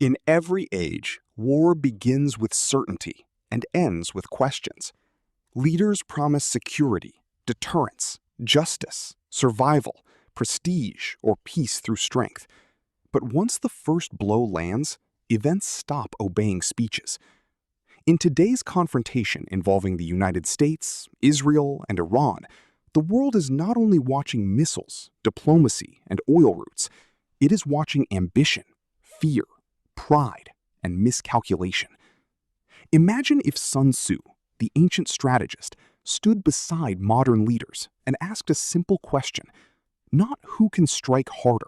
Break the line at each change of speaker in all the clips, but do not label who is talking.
In every age, war begins with certainty and ends with questions. Leaders promise security, deterrence, justice, survival, prestige, or peace through strength. But once the first blow lands, events stop obeying speeches. In today's confrontation involving the United States, Israel, and Iran, the world is not only watching missiles, diplomacy, and oil routes, it is watching ambition, fear, pride, and miscalculation. Imagine if Sun Tzu, the ancient strategist, stood beside modern leaders and asked a simple question, not who can strike harder,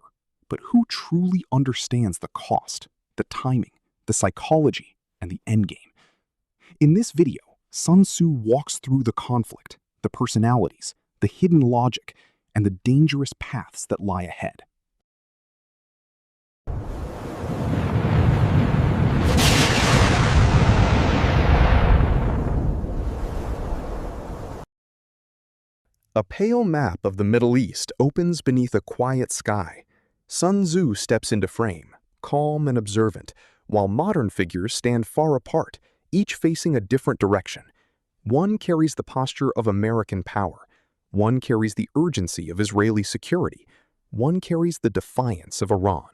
but who truly understands the cost, the timing, the psychology, and the endgame. In this video, Sun Tzu walks through the conflict, the personalities, the hidden logic, and the dangerous paths that lie ahead. A pale map of the Middle East opens beneath a quiet sky. Sun Tzu steps into frame, calm and observant, while modern figures stand far apart, each facing a different direction. One carries the posture of American power. One carries the urgency of Israeli security. One carries the defiance of Iran.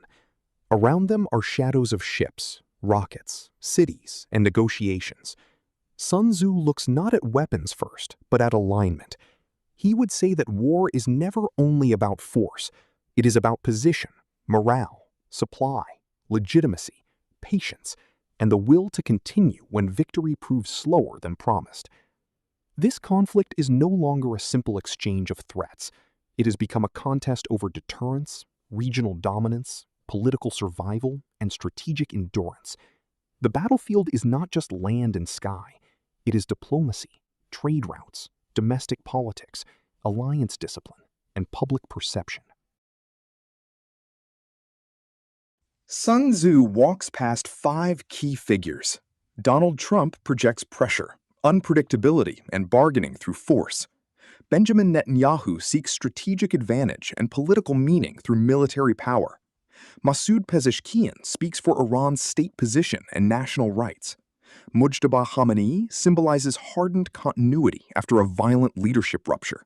Around them are shadows of ships, rockets, cities, and negotiations. Sun Tzu looks not at weapons first, but at alignment. He would say that war is never only about force. It is about position, morale, supply, legitimacy, patience, and the will to continue when victory proves slower than promised. This conflict is no longer a simple exchange of threats. It has become a contest over deterrence, regional dominance, political survival, and strategic endurance. The battlefield is not just land and sky. It is diplomacy, trade routes, domestic politics, alliance discipline, and public perception. Sun Tzu walks past 5 key figures. Donald Trump projects pressure, unpredictability, and bargaining through force. Benjamin Netanyahu seeks strategic advantage and political meaning through military power. Masoud Pezeshkian speaks for Iran's state position and national rights. Mujtaba Khamenei symbolizes hardened continuity after a violent leadership rupture.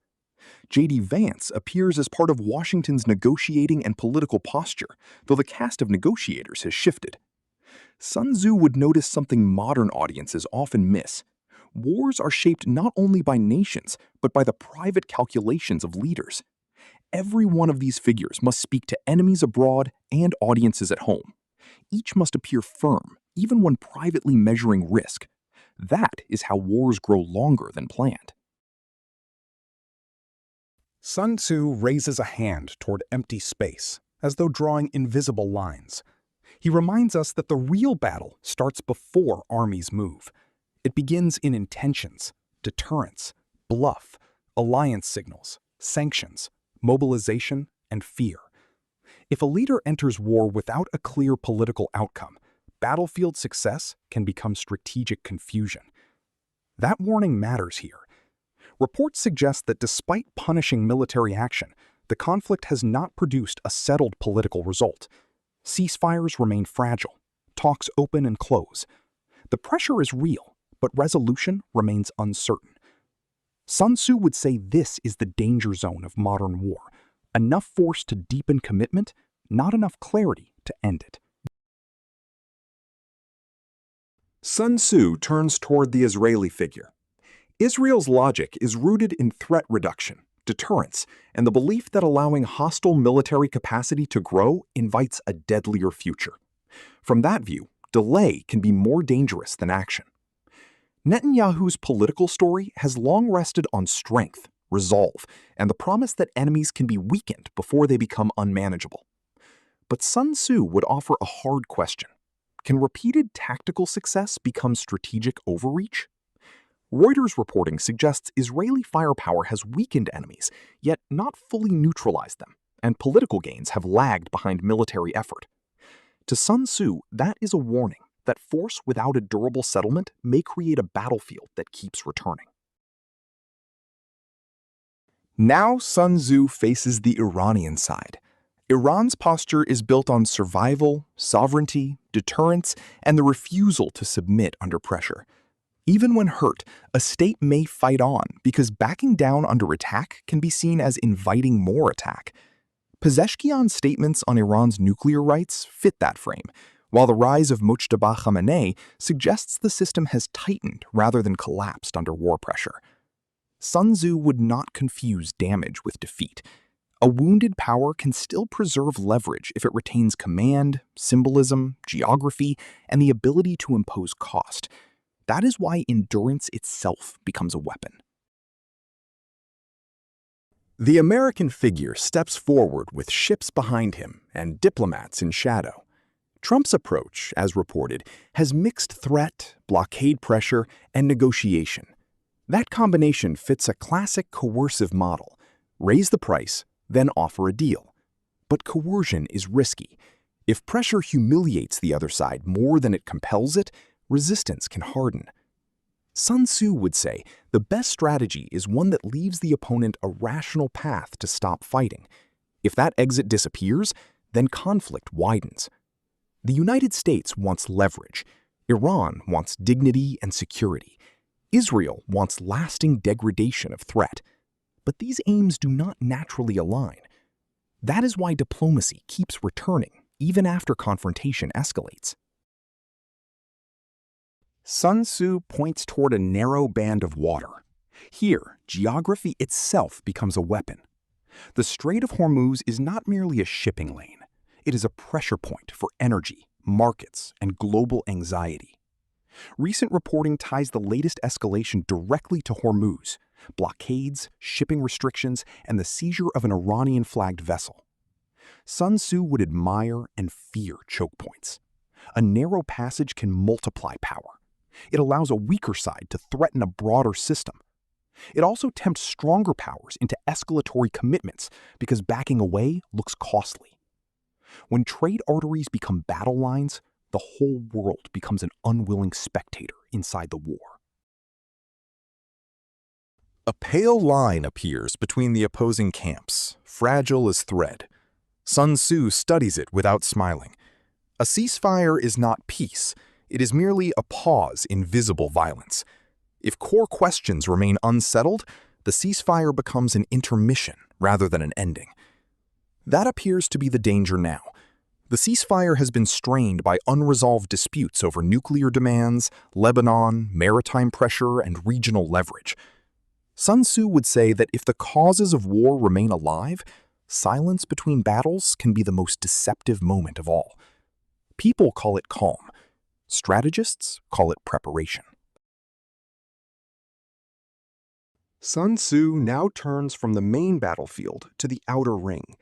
J.D. Vance appears as part of Washington's negotiating and political posture, though the cast of negotiators has shifted. Sun Tzu would notice something modern audiences often miss. Wars are shaped not only by nations, but by the private calculations of leaders. Every one of these figures must speak to enemies abroad and audiences at home. Each must appear firm, even when privately measuring risk. That is how wars grow longer than planned. Sun Tzu raises a hand toward empty space, as though drawing invisible lines. He reminds us that the real battle starts before armies move. It begins in intentions, deterrence, bluff, alliance signals, sanctions, mobilization, and fear. If a leader enters war without a clear political outcome, battlefield success can become strategic confusion. That warning matters here. Reports suggest that despite punishing military action, the conflict has not produced a settled political result. Ceasefires remain fragile, talks open and close. The pressure is real, but resolution remains uncertain. Sun Tzu would say this is the danger zone of modern war. Enough force to deepen commitment, not enough clarity to end it. Sun Tzu turns toward the Israeli figure. Israel's logic is rooted in threat reduction, deterrence, and the belief that allowing hostile military capacity to grow invites a deadlier future. From that view, delay can be more dangerous than action. Netanyahu's political story has long rested on strength, resolve, and the promise that enemies can be weakened before they become unmanageable. But Sun Tzu would offer a hard question. Can repeated tactical success become strategic overreach? Reuters reporting suggests Israeli firepower has weakened enemies, yet not fully neutralized them, and political gains have lagged behind military effort. To Sun Tzu, that is a warning that force without a durable settlement may create a battlefield that keeps returning. Now Sun Tzu faces the Iranian side.
Iran's posture is built on survival, sovereignty, deterrence, and the refusal to submit under pressure. Even when hurt, a state may fight on because backing down under attack can be seen as inviting more attack. Pezeshkian's statements on Iran's nuclear rights fit that frame, while the rise of Mojtaba Khamenei suggests the system has tightened rather than collapsed under war pressure. Sun Tzu would not confuse damage with defeat. A wounded power can still preserve leverage if it retains command, symbolism, geography, and the ability to impose cost. That is why endurance itself becomes a weapon.
The American figure steps forward with ships behind him and diplomats in shadow. Trump's approach, as reported, has mixed threat, blockade pressure, and negotiation. That combination fits a classic coercive model: raise the price, then offer a deal. But coercion is risky. If pressure humiliates the other side more than it compels it, resistance can harden. Sun Tzu would say the best strategy is one that leaves the opponent a rational path to stop fighting. If that exit disappears, then conflict widens. The United States wants leverage. Iran wants dignity and security. Israel wants lasting degradation of threat. But these aims do not naturally align. That is why diplomacy keeps returning, even after confrontation escalates. Sun Tzu points toward a narrow band of water. Here, geography itself becomes a weapon. The Strait of Hormuz is not merely a shipping lane. It is a pressure point for energy, markets, and global anxiety. Recent reporting ties the latest escalation directly to Hormuz: blockades, shipping restrictions, and the seizure of an Iranian-flagged vessel. Sun Tzu would admire and fear choke points. A narrow passage can multiply power. It allows a weaker side to threaten a broader system. It also tempts stronger powers into escalatory commitments because backing away looks costly. When trade arteries become battle lines, the whole world becomes an unwilling spectator inside the war. A pale line appears between the opposing camps, fragile as thread. Sun Tzu studies it without smiling. A ceasefire is not peace. It is merely a pause in visible violence. If core questions remain unsettled, the ceasefire becomes an intermission rather than an ending. That appears to be the danger now. The ceasefire has been strained by unresolved disputes over nuclear demands, Lebanon, maritime pressure, and regional leverage. Sun Tzu would say that if the causes of war remain alive, silence between battles can be the most deceptive moment of all. People call it calm. Strategists call it preparation. Sun Tzu now turns from the main battlefield to the outer ring.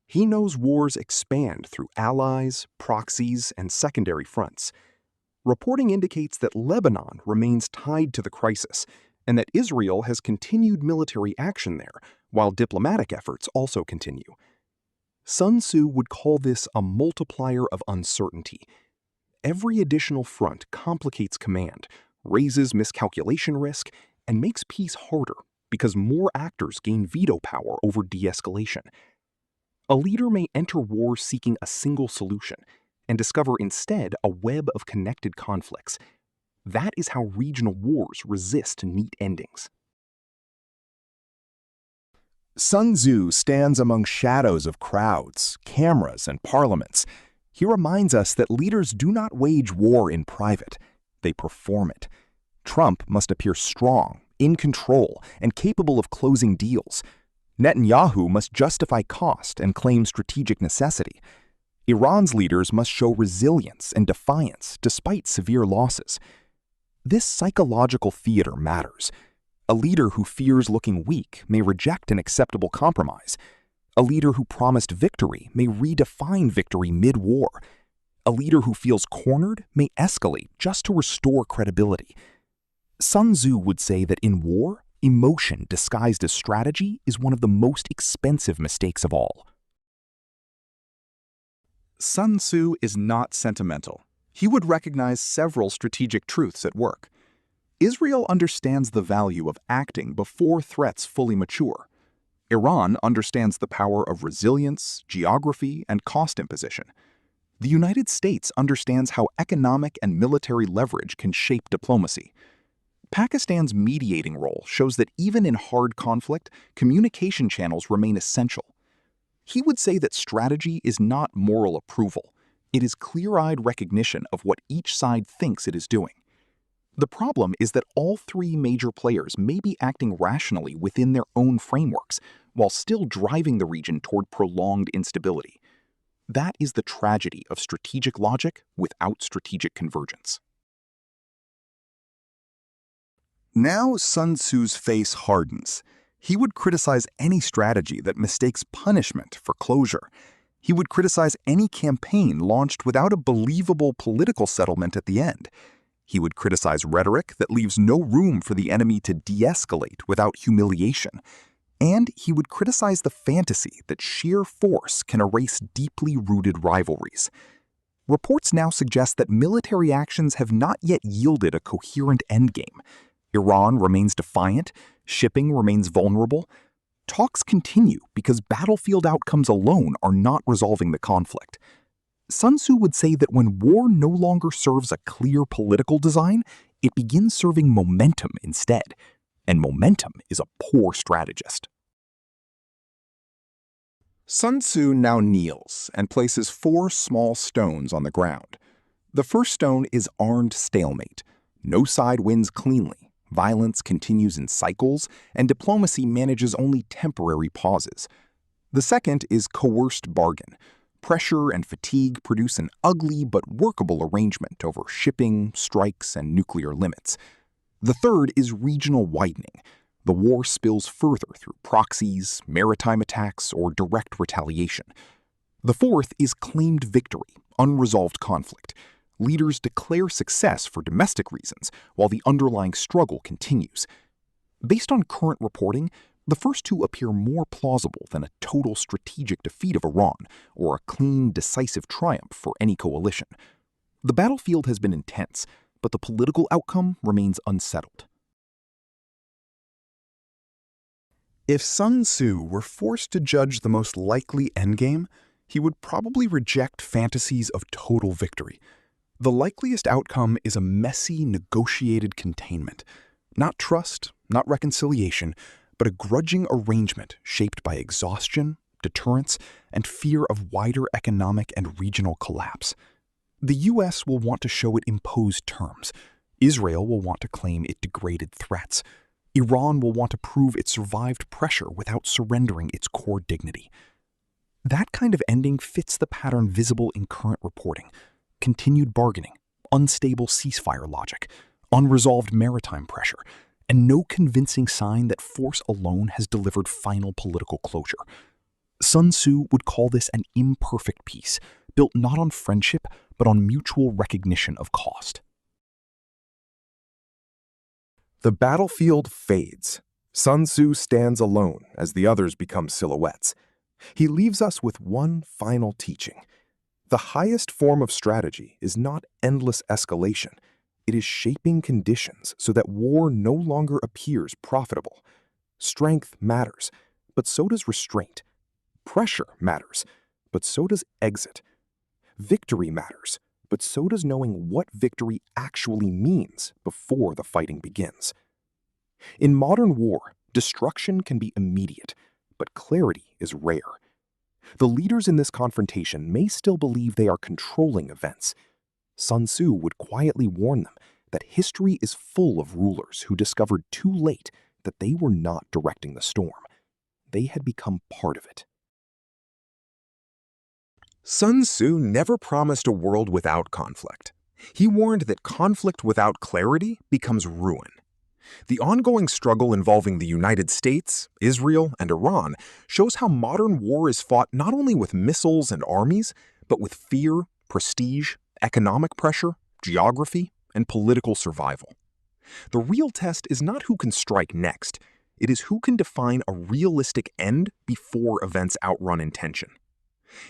He knows wars expand through allies, proxies, and secondary fronts. Reporting indicates that Lebanon remains tied to the crisis, and that Israel has continued military action there, while diplomatic efforts also continue. Sun Tzu would call this a multiplier of uncertainty. Every additional front complicates command, raises miscalculation risk, and makes peace harder because more actors gain veto power over de-escalation. A leader may enter war seeking a single solution and discover instead a web of connected conflicts. That is how regional wars resist neat endings. Sun Tzu stands among shadows of crowds, cameras, and parliaments. He reminds us that leaders do not wage war in private. They perform it. Trump must appear strong, in control, and capable of closing deals. Netanyahu must justify cost and claim strategic necessity. Iran's leaders must show resilience and defiance despite severe losses. This psychological theater matters. A leader who fears looking weak may reject an acceptable compromise. A leader who promised victory may redefine victory mid-war. A leader who feels cornered may escalate just to restore credibility. Sun Tzu would say that in war, emotion disguised as strategy is one of the most expensive mistakes of all. Sun Tzu is not sentimental. He would recognize several strategic truths at work. Israel understands the value of acting before threats fully mature.
Iran understands the power of resilience, geography, and cost imposition. The United States understands how economic and military leverage can shape diplomacy. Pakistan's mediating role shows that even in hard conflict, communication channels remain essential. He would say that strategy is not moral approval. It is clear-eyed recognition of what each side thinks it is doing. The problem is that all three major players may be acting rationally within their own frameworks, while still driving the region toward prolonged instability. That is the tragedy of strategic logic without strategic convergence.
Now Sun Tzu's face hardens. He would criticize any strategy that mistakes punishment for closure. He would criticize any campaign launched without a believable political settlement at the end. He would criticize rhetoric that leaves no room for the enemy to de-escalate without humiliation. And he would criticize the fantasy that sheer force can erase deeply rooted rivalries. Reports now suggest that military actions have not yet yielded a coherent endgame. Iran remains defiant, shipping remains vulnerable. Talks continue because battlefield outcomes alone are not resolving the conflict. Sun Tzu would say that when war no longer serves a clear political design, it begins serving momentum instead. And momentum is a poor strategist.
Sun Tzu now kneels and places 4 small stones on the ground. The first stone is armed stalemate. No side wins cleanly. Violence continues in cycles, and diplomacy manages only temporary pauses. The second is coerced bargain. Pressure and fatigue produce an ugly but workable arrangement over shipping, strikes, and nuclear limits. The third is regional widening. The war spills further through proxies, maritime attacks, or direct retaliation. The fourth is claimed victory, unresolved conflict. Leaders declare success for domestic reasons, while the underlying struggle continues. Based on current reporting, the first two appear more plausible than a total strategic defeat of Iran or a clean, decisive triumph for any coalition. The battlefield has been intense, but the political outcome remains unsettled.
If Sun Tzu were forced to judge the most likely endgame, he would probably reject fantasies of total victory. The likeliest outcome is a messy, negotiated containment. Not trust, not reconciliation, but a grudging arrangement shaped by exhaustion, deterrence, and fear of wider economic and regional collapse. The U.S. will want to show it imposed terms. Israel will want to claim it degraded threats. Iran will want to prove it survived pressure without surrendering its core dignity. That kind of ending fits the pattern visible in current reporting. Continued bargaining, unstable ceasefire logic, unresolved maritime pressure, and no convincing sign that force alone has delivered final political closure. Sun Tzu would call this an imperfect peace, built not on friendship, but on mutual recognition of cost.
The battlefield fades. Sun Tzu stands alone as the others become silhouettes. He leaves us with one final teaching. The highest form of strategy is not endless escalation. It is shaping conditions so that war no longer appears profitable. Strength matters, but so does restraint. Pressure matters, but so does exit. Victory matters, but so does knowing what victory actually means before the fighting begins. In modern war, destruction can be immediate, but clarity is rare. The leaders in this confrontation may still believe they are controlling events. Sun Tzu would quietly warn them that history is full of rulers who discovered too late that they were not directing the storm. They had become part of it. Sun Tzu never promised a world without conflict. He warned that conflict without clarity becomes ruin. The ongoing struggle involving the United States, Israel, and Iran shows how modern war is fought not only with missiles and armies, but with fear, prestige, economic pressure, geography, and political survival. The real test is not who can strike next, it is who can define a realistic end before events outrun intention.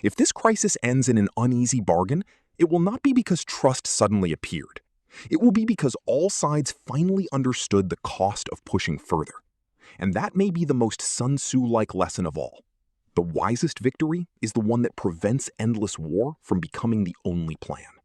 If this crisis ends in an uneasy bargain, it will not be because trust suddenly appeared. It will be because all sides finally understood the cost of pushing further.
And that may be the most Sun Tzu-like lesson of all. The wisest victory is the one that prevents endless war from becoming the only plan.